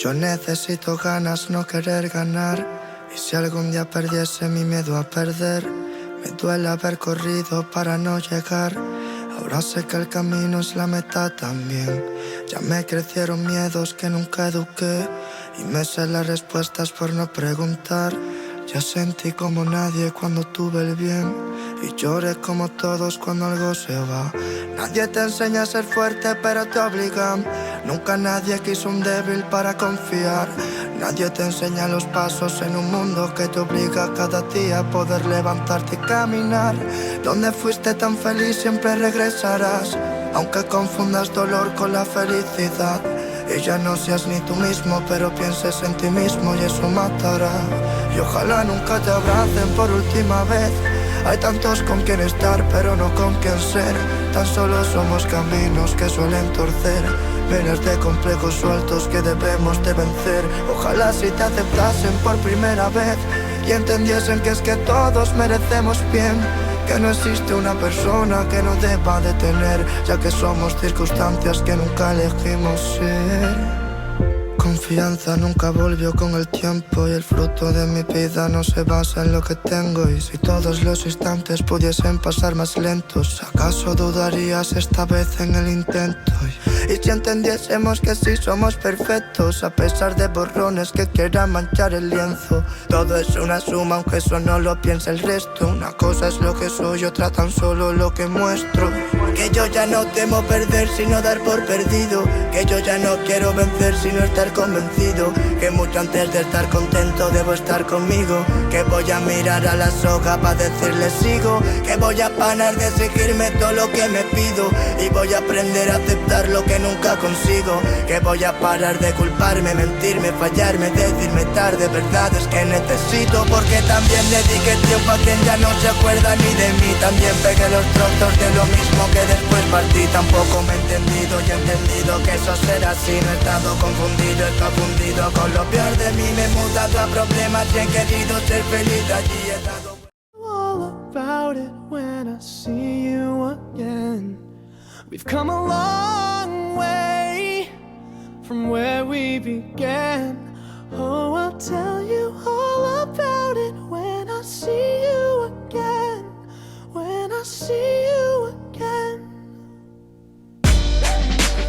Yo necesito ganas, no querer ganar. Y si algún día perdiese mi miedo a perder, me duele haber corrido para no llegar. Ahora sé que el camino es la meta también. Ya me crecieron miedos que nunca eduqué, y me sé las respuestas por no preguntar. Ya sentí como nadie cuando tuve el bien, y lloré como todos cuando algo se va. Nadie te enseña a ser fuerte, pero te obligan. Nunca nadie quiso un débil para confiar. Nadie te enseña los pasos en un mundo que te obliga cada día a poder levantarte y caminar. Donde fuiste tan feliz siempre regresarás, aunque confundas dolor con la felicidad. Y ya no seas ni tú mismo, pero pienses en ti mismo y eso matará. Y ojalá nunca te abracen por última vez. Hay tantos con quien estar, pero no con quien ser. Tan solo somos caminos que suelen torcer, miles de complejos sueltos que debemos de vencer. Ojalá si te aceptasen por primera vez y entendiesen que es que todos merecemos bien, que no existe una persona que nos deba detener, ya que somos circunstancias que nunca elegimos ser. Confianza nunca volvió con el tiempo, y el fruto de mi vida no se basa en lo que tengo. Y si todos los instantes pudiesen pasar más lentos, ¿acaso dudarías esta vez en el intento? Y si entendiésemos que sí somos perfectos, a pesar de borrones que quieran manchar el lienzo. Todo es una suma, aunque eso no lo piensa el resto. Una cosa es lo que soy, otra tan solo lo que muestro. Que yo ya no temo perder sino dar por perdido, que yo ya no quiero vencer sino estar convencido, que mucho antes de estar contento debo estar conmigo, que voy a mirar a la soga para decirle sigo, que voy a parar de exigirme todo lo que me pido, y voy a aprender a aceptar lo que nunca consigo, que voy a parar de culparme, mentirme, fallarme, decirme tarde verdades que necesito, porque también dediqué tiempo a quien ya no se acuerda ni de mí, también pegué los trozos de lo mismo que después partí. Tampoco me he entendido y he entendido que eso será así. No he estado confundido, estoy fundido con lo peor de mí. Me he mudado a problemas y he querido ser feliz. Allí he dado all about it when I see you again. We've come a long way from where we began. Oh, I'll tell you all about it when I see you again. When I see you again.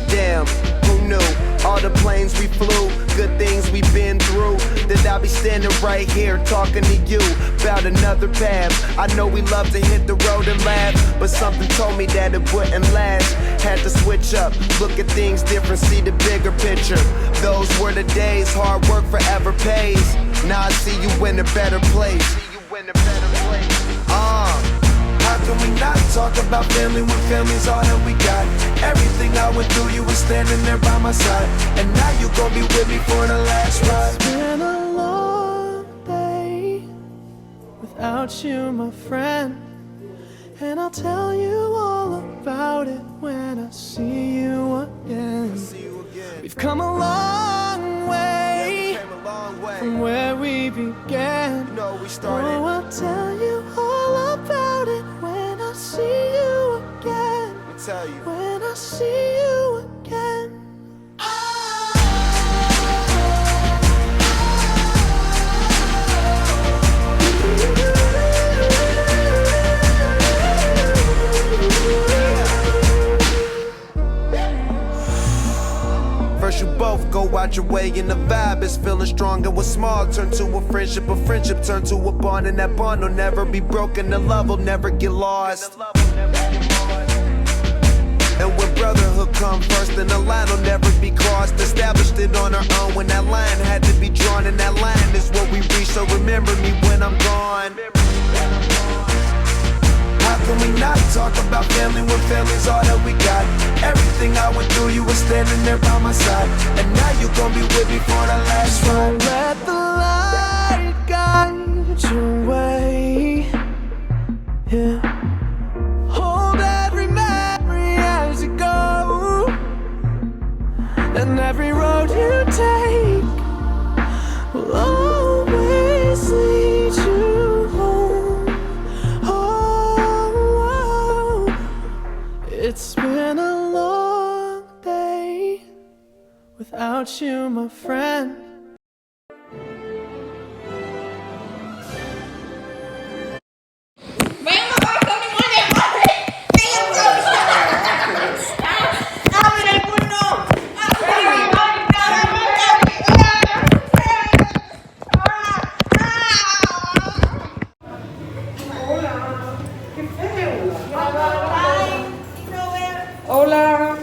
Damn, who knew? All the planes we flew, good things we've been through, that I'll be standing right here talking to you about another path. I know we love to hit the road and laugh, but something told me that it wouldn't last. Had to switch up, look at things different, see the bigger picture. Those were the days, hard work forever pays. Now I see you in a better place. How can we not talk about family when family's all that we got? Everything I went through, you were standing there by my side, and now you gon' be with me for the last ride. It's been a long day without you, my friend, and I'll tell you all about it when I see you again. We've come a long way from where we began. Oh, I'll tell you all about it when I see you again. When I see you again. First you both go out your way and the vibe is feeling strong, and what's small turn to a friendship turn to a bond, and that bond will never be broken, the love will never get lost. And when brotherhood come first, then the line will never be crossed. Established it on our own when that line had to be drawn, and that line is what we reach, so remember me when I'm gone. How can we not talk about family when family's all that we got? Everything I went through, you were standing there by my side, and now you gon' be with me for the last ride. Let the light guide your way. Yeah. Hold every memory as you go, and every road you take will always lead you home. Oh, it's been a long day without without you, my friend. Hola.